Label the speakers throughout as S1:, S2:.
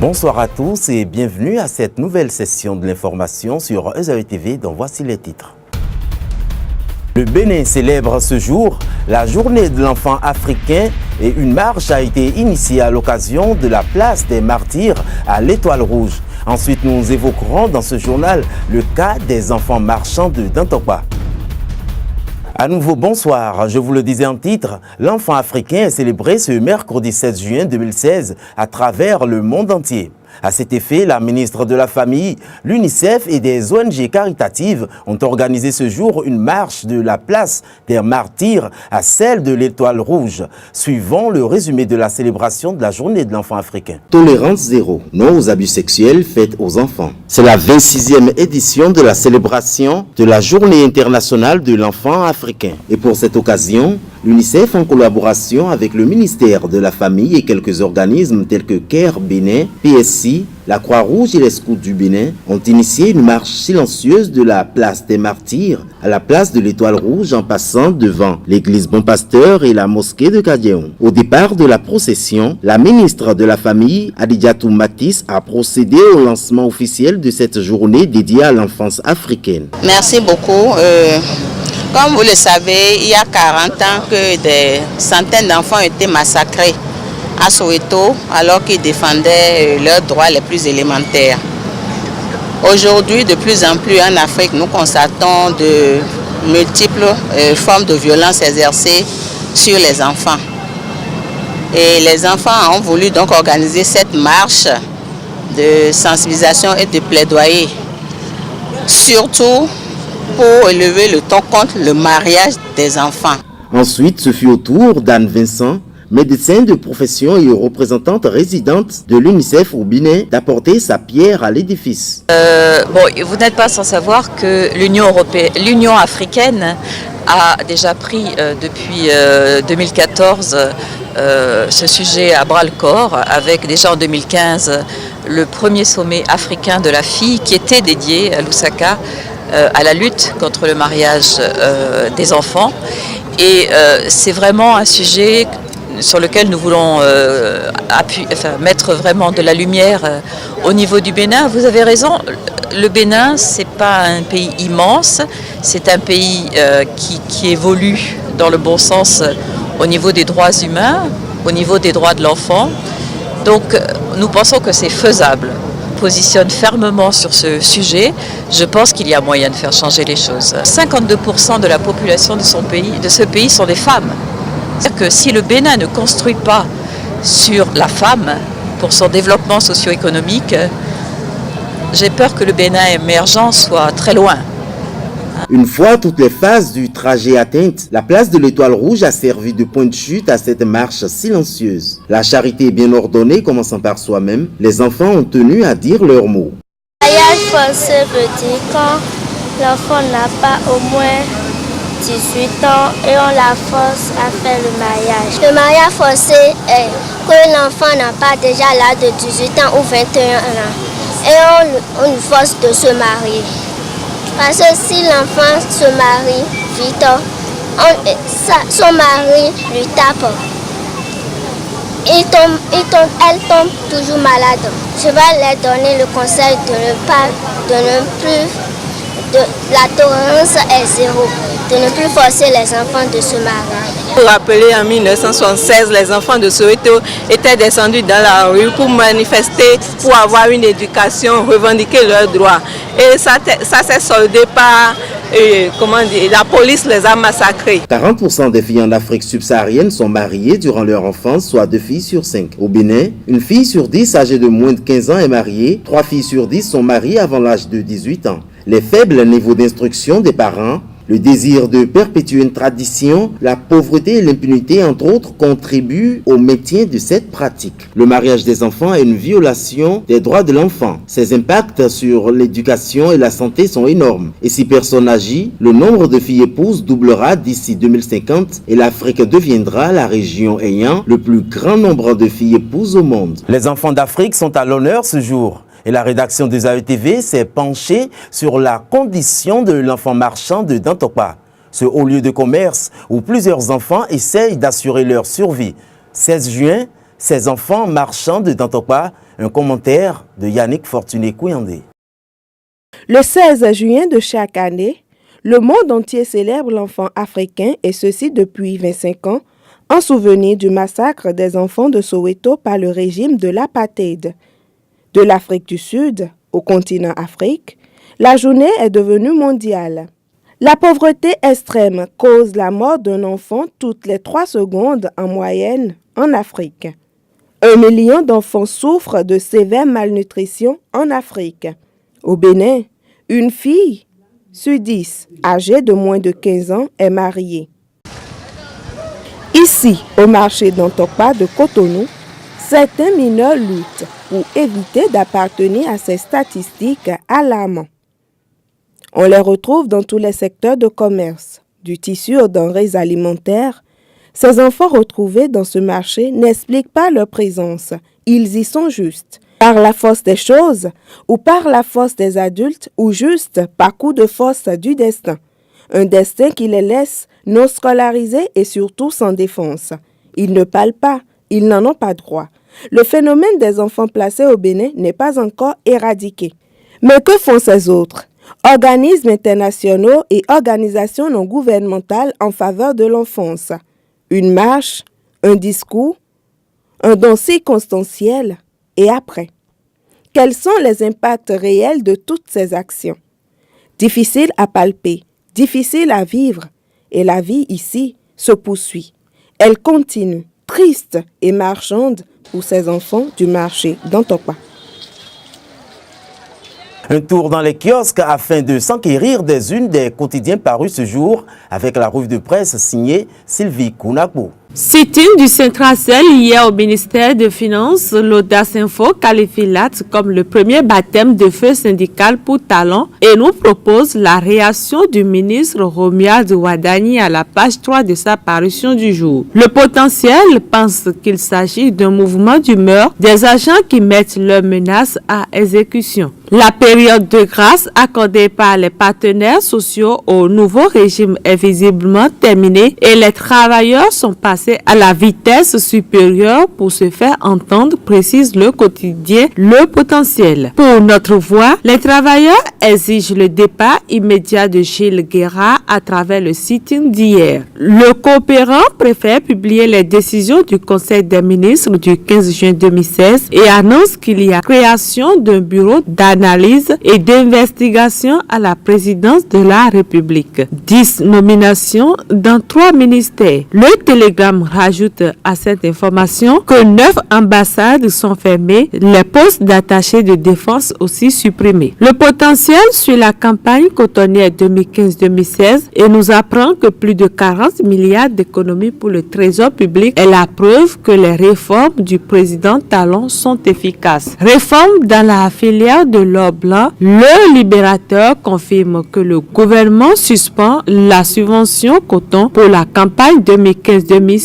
S1: Bonsoir à tous et bienvenue à cette nouvelle session de l'information sur EZAE TV dont voici les titres. Le Bénin célèbre ce jour la journée de l'enfant africain et une marche a été initiée à l'occasion de la place des martyrs à l'Étoile Rouge. Ensuite, nous évoquerons dans ce journal le cas des enfants marchands de Dantokpa. À nouveau, bonsoir. Je vous le disais en titre, l'enfant africain est célébré ce mercredi 16 juin 2016 à travers le monde entier. À cet effet, la ministre de la Famille, l'UNICEF et des ONG caritatives ont organisé ce jour une marche de la place des martyrs à celle de l'Étoile Rouge, suivant le résumé de la célébration de la journée de l'enfant africain.
S2: Tolérance zéro, non aux abus sexuels faits aux enfants. C'est la 26e édition de la célébration de la Journée internationale de l'enfant africain. Et pour cette occasion, l'UNICEF, en collaboration avec le ministère de la Famille et quelques organismes tels que CARE Bénin, PSI, la Croix-Rouge et les Scouts du Bénin, ont initié une marche silencieuse de la place des Martyrs à la place de l'Étoile Rouge en passant devant l'église Bon Pasteur et la mosquée de Kadiaon. Au départ de la procession, la ministre de la Famille, Adidiatou Matisse, a procédé au lancement officiel de cette journée dédiée à l'enfance africaine.
S3: Merci beaucoup. Comme vous le savez, il y a 40 ans que des centaines d'enfants ont été massacrés à Soweto alors qu'ils défendaient leurs droits les plus élémentaires. Aujourd'hui, de plus en plus en Afrique, nous constatons de multiples formes de violence exercées sur les enfants. Et les enfants ont voulu donc organiser cette marche de sensibilisation et de plaidoyer, surtout pour élever le ton contre le mariage des enfants.
S2: Ensuite, ce fut au tour d'Anne Vincent, médecin de profession et représentante résidente de l'UNICEF au Bénin, d'apporter sa pierre à l'édifice.
S4: Vous n'êtes pas sans savoir que l'Union africaine a déjà pris depuis 2014 ce sujet à bras-le-corps, avec déjà en 2015 le premier sommet africain de la fille qui était dédié à Lusaka, à la lutte contre le mariage des enfants. Et c'est vraiment un sujet sur lequel nous voulons mettre vraiment de la lumière au niveau du Bénin. Vous avez raison, le Bénin, ce n'est pas un pays immense, c'est un pays qui évolue dans le bon sens au niveau des droits humains, au niveau des droits de l'enfant. Donc nous pensons que c'est faisable. Positionne fermement sur ce sujet, je pense qu'il y a moyen de faire changer les choses. 52% de la population de ce pays sont des femmes. C'est-à-dire que si le Bénin ne construit pas sur la femme pour son développement socio-économique, j'ai peur que le Bénin émergent soit très loin.
S2: Une fois toutes les phases du trajet atteintes, la place de l'Étoile Rouge a servi de point de chute à cette marche silencieuse. La charité bien ordonnée, commençant par soi-même, les enfants ont tenu à dire leurs mots.
S5: Le mariage forcé veut dire quand l'enfant n'a pas au moins 18 ans et on la force à faire le mariage. Le mariage forcé est que l'enfant n'a pas déjà l'âge de 18 ans ou 21 ans et on lui force de se marier. Parce que si l'enfant se marie vite, son mari lui tape. Elle tombe toujours malade. Je vais leur donner le conseil la tolérance est zéro, de ne plus forcer les enfants de se marier.
S6: Pour rappeler, en 1976, les enfants de Soweto étaient descendus dans la rue pour manifester, pour avoir une éducation, revendiquer leurs droits. Et ça s'est soldé par, la police les a massacrés.
S2: 40% des filles en Afrique subsaharienne sont mariées durant leur enfance, soit 2 filles sur 5. Au Bénin, une fille sur 10 âgée de moins de 15 ans est mariée, 3 filles sur 10 sont mariées avant l'âge de 18 ans. Les faibles niveaux d'instruction des parents, le désir de perpétuer une tradition, la pauvreté et l'impunité, entre autres, contribuent au maintien de cette pratique. Le mariage des enfants est une violation des droits de l'enfant. Ses impacts sur l'éducation et la santé sont énormes. Et si personne n'agit, le nombre de filles épouses doublera d'ici 2050 et l'Afrique deviendra la région ayant le plus grand nombre de filles épouses au monde.
S1: Les enfants d'Afrique sont à l'honneur ce jour. Et la rédaction de EZAE TV s'est penchée sur la condition de l'enfant marchand de Dantokpa, ce haut lieu de commerce où plusieurs enfants essayent d'assurer leur survie. 16 juin, ces enfants marchands de Dantokpa Un commentaire de Yannick Fortuné-Kouyandé.
S7: Le 16 juin de chaque année, le monde entier célèbre l'enfant africain et ceci depuis 25 ans, en souvenir du massacre des enfants de Soweto par le régime de l'apartheid. De l'Afrique du Sud au continent Afrique, la journée est devenue mondiale. La pauvreté extrême cause la mort d'un enfant toutes les 3 secondes en moyenne en Afrique. 1 million d'enfants souffrent de sévère malnutrition en Afrique. Au Bénin, une fille sur 10 âgée de moins de 15 ans est mariée. Ici, au marché d'Antokpa de Cotonou, certains mineurs luttent pour éviter d'appartenir à ces statistiques alarmantes. On les retrouve dans tous les secteurs de commerce, du tissu aux denrées alimentaires. Ces enfants retrouvés dans ce marché n'expliquent pas leur présence, ils y sont juste, par la force des choses, ou par la force des adultes, ou juste par coup de force du destin. Un destin qui les laisse non scolarisés et surtout sans défense. Ils ne parlent pas, ils n'en ont pas droit. Le phénomène des enfants placés au Bénin n'est pas encore éradiqué. Mais que font ces autres? Organismes internationaux et organisations non gouvernementales en faveur de l'enfance. Une marche, un discours, un don circonstanciel et après. Quels sont les impacts réels de toutes ces actions? Difficile à palper, difficile à vivre, et la vie ici se poursuit. Elle continue, triste et marchande pour ces enfants du marché d'Antokpa.
S1: Un tour dans les kiosques afin de s'enquérir des unes des quotidiens parus ce jour avec la revue de presse signée Sylvie Kounakbo.
S8: Sit-in du Centracel hier au ministère des Finances, l'Audace Info qualifie l'acte comme le premier baptême de feu syndical pour Talon et nous propose la réaction du ministre Romuald Wadani à la page 3 de sa parution du jour. Le potentiel pense qu'il s'agit d'un mouvement d'humeur des agents qui mettent leurs menaces à exécution. La période de grâce accordée par les partenaires sociaux au nouveau régime est visiblement terminée et les travailleurs sont passés à la vitesse supérieure pour se faire entendre, précise le quotidien Le Potentiel. Pour notre voix, les travailleurs exigent le départ immédiat de Gilles Guéra à travers le sit-in d'hier. Le coopérant préfère publier les décisions du Conseil des ministres du 15 juin 2016 et annonce qu'il y a création d'un bureau d'analyse et d'investigation à la présidence de la République. 10 nominations dans 3 ministères. Le Télégramme rajoute à cette information que 9 ambassades sont fermées, les postes d'attachés de défense aussi supprimés. Le potentiel suit la campagne cotonnière 2015-2016 et nous apprend que plus de 40 milliards d'économies pour le trésor public est la preuve que les réformes du président Talon sont efficaces. Réforme dans la filière de l'or blanc, le Libérateur confirme que le gouvernement suspend la subvention coton pour la campagne 2015-2016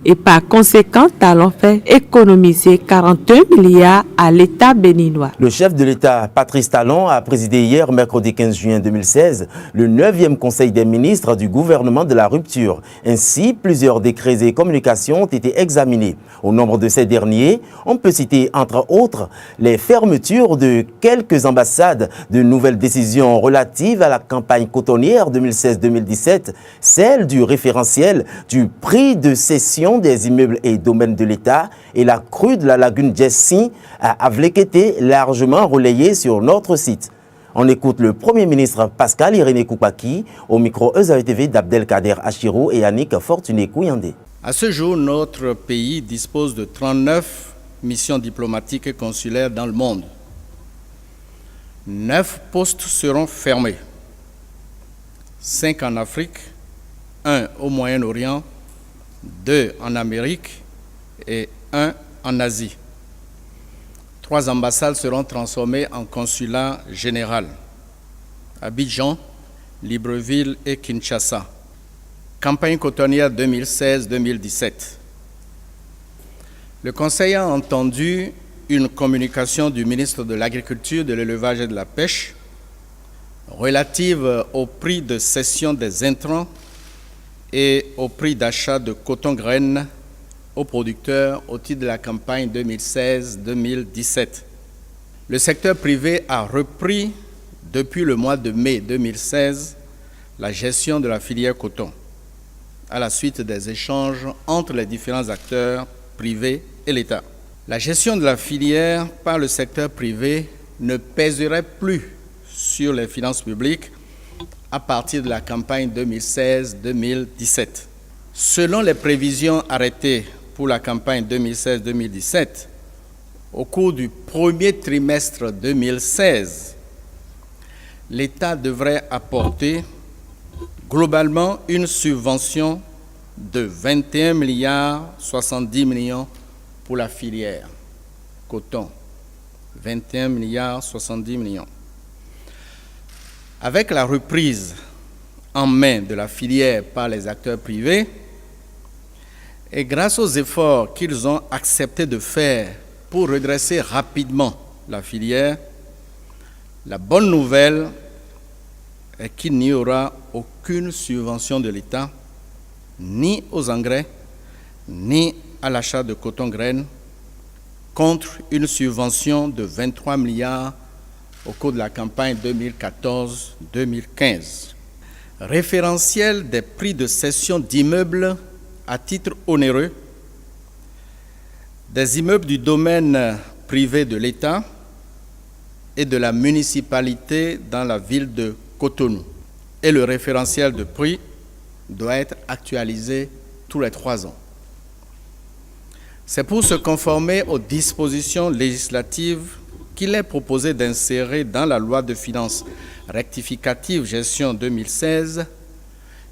S8: et par conséquent, Talon fait économiser 41 milliards à l'État béninois.
S1: Le chef de l'État, Patrice Talon, a présidé hier, mercredi 15 juin 2016, le 9e Conseil des ministres du gouvernement de la rupture. Ainsi, plusieurs décrets et communications ont été examinés. Au nombre de ces derniers, on peut citer entre autres les fermetures de quelques ambassades, de nouvelles décisions relatives à la campagne cotonnière 2016-2017, celle du référentiel du prix de cession des immeubles et domaines de l'État et la crue de la lagune Jessi à Avlekete, largement relayée sur notre site. On écoute le Premier ministre Pascal Irénée Koupaki au micro EZAE-TV d'Abdelkader Achirou et Yannick Fortuné-Kouyandé.
S9: À ce jour, notre pays dispose de 39 missions diplomatiques et consulaires dans le monde. 9 postes seront fermés. 5 en Afrique, 1 au Moyen-Orient, 2 en Amérique et 1 en Asie. 3 ambassades seront transformées en consulat général. Abidjan, Libreville et Kinshasa. Campagne cotonnière 2016-2017. Le Conseil a entendu une communication du ministre de l'Agriculture, de l'Élevage et de la Pêche relative au prix de cession des intrants et au prix d'achat de coton-graines aux producteurs au titre de la campagne 2016-2017. Le secteur privé a repris depuis le mois de mai 2016 la gestion de la filière coton à la suite des échanges entre les différents acteurs privés et l'État. La gestion de la filière par le secteur privé ne pèserait plus sur les finances publiques à partir de la campagne 2016-2017. Selon les prévisions arrêtées pour la campagne 2016-2017, au cours du premier trimestre 2016, l'État devrait apporter globalement une subvention de 21 milliards 70 millions pour la filière coton. 21 milliards 70 millions. Avec la reprise en main de la filière par les acteurs privés et grâce aux efforts qu'ils ont accepté de faire pour redresser rapidement la filière, la bonne nouvelle est qu'il n'y aura aucune subvention de l'État, ni aux engrais, ni à l'achat de coton-graines, contre une subvention de 23 milliards au cours de la campagne 2014-2015. Référentiel des prix de cession d'immeubles à titre onéreux, des immeubles du domaine privé de l'État et de la municipalité dans la ville de Cotonou. Et le référentiel de prix doit être actualisé tous les 3 ans. C'est pour se conformer aux dispositions législatives qu'il est proposé d'insérer dans la loi de finances rectificative gestion 2016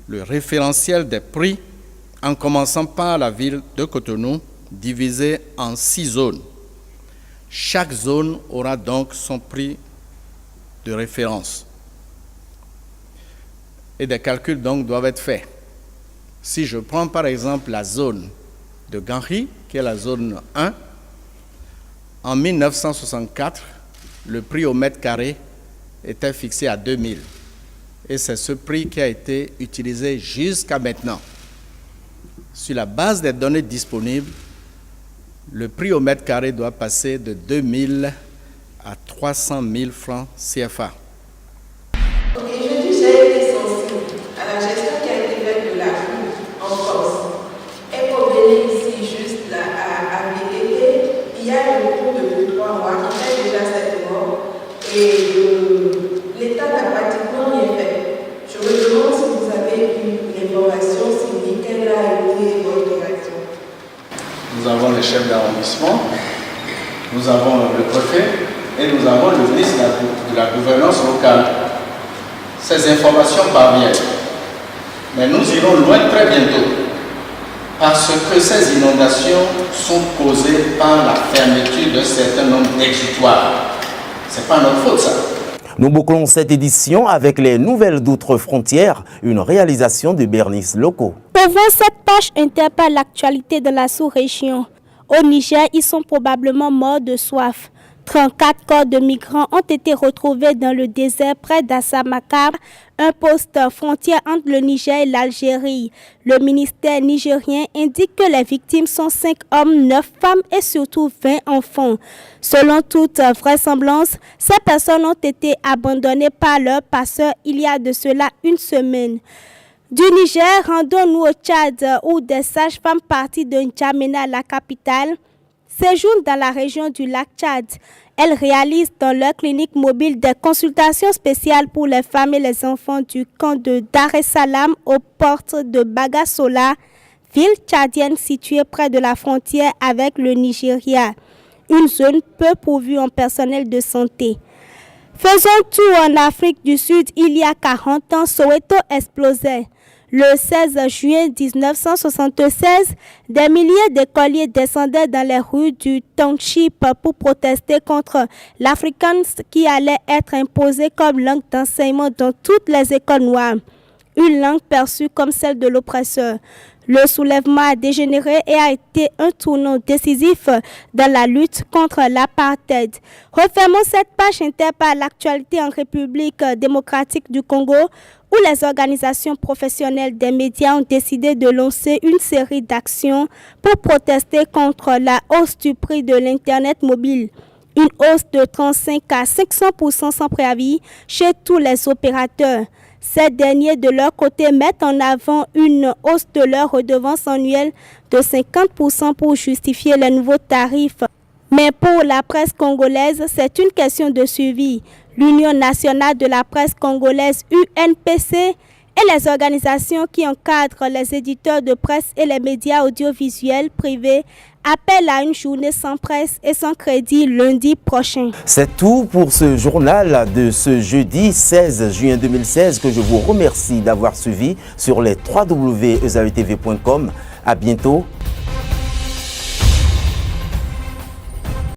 S9: le référentiel des prix en commençant par la ville de Cotonou, divisé en 6 zones. Chaque zone aura donc son prix de référence. Et des calculs donc doivent être faits. Si je prends par exemple la zone de Ganri, qui est la zone 1, en 1964, le prix au mètre carré était fixé à 2000. Et c'est ce prix qui a été utilisé jusqu'à maintenant. Sur la base des données disponibles, le prix au mètre carré doit passer de 2000 à 300 000 francs CFA.
S10: Aujourd'hui, j'ai été sensible à la gestion qui a été faite de la rue en France. Et pour venir ici juste là, à VTT, il y a le cours de 3 mois qui fait déjà 7 mois et l'État n'a pratiquement rien fait. Je me demande si vous avez une information sur quelle a été votre réaction.
S9: Nous avons les chefs d'arrondissement, nous avons le préfet et nous avons le ministre de la gouvernance locale. Ces informations parviennent, mais nous irons loin très bientôt parce que ces inondations sont causées par la fermeture d'un certain nombre d'exutoires. Ce n'est pas notre faute, ça.
S1: Nous bouclons cette édition avec les nouvelles d'outre-frontières, une réalisation de Bernice Loco.
S5: Souvent, cette page interpelle l'actualité de la sous-région. Au Niger, ils sont probablement morts de soif. 34 corps de migrants ont été retrouvés dans le désert près d'Assamaka, un poste frontière entre le Niger et l'Algérie. Le ministère nigérien indique que les victimes sont 5 hommes, 9 femmes et surtout 20 enfants. Selon toute vraisemblance, ces personnes ont été abandonnées par leurs passeurs il y a de cela une semaine. Du Niger, rendons-nous au Tchad où des sages-femmes parties de N'Djamena, la capitale, séjournent dans la région du lac Tchad. Elles réalisent dans leur clinique mobile des consultations spéciales pour les femmes et les enfants du camp de Dar es Salaam aux portes de Bagassola, ville tchadienne située près de la frontière avec le Nigeria, une zone peu pourvue en personnel de santé. Faisons tour en Afrique du Sud, il y a 40 ans, Soweto explosait. Le 16 juin 1976, des milliers d'écoliers descendaient dans les rues du township pour protester contre l'Afrikaans qui allait être imposé comme langue d'enseignement dans toutes les écoles noires. une langue perçue comme celle de l'oppresseur. Le soulèvement a dégénéré et a été un tournant décisif dans la lutte contre l'apartheid. Refermons cette page inter par l'actualité en République démocratique du Congo, où les organisations professionnelles des médias ont décidé de lancer une série d'actions pour protester contre la hausse du prix de l'Internet mobile. Une hausse de 35 à 500% sans préavis chez tous les opérateurs. Ces derniers, de leur côté, mettent en avant une hausse de leur redevance annuelle de 50% pour justifier les nouveaux tarifs. Mais pour la presse congolaise, c'est une question de suivi. L'Union nationale de la presse congolaise, UNPC, et les organisations qui encadrent les éditeurs de presse et les médias audiovisuels privés appellent à une journée sans presse et sans crédit lundi prochain.
S1: C'est tout pour ce journal de ce jeudi 16 juin 2016 que je vous remercie d'avoir suivi sur les www.esaetv.com. À bientôt.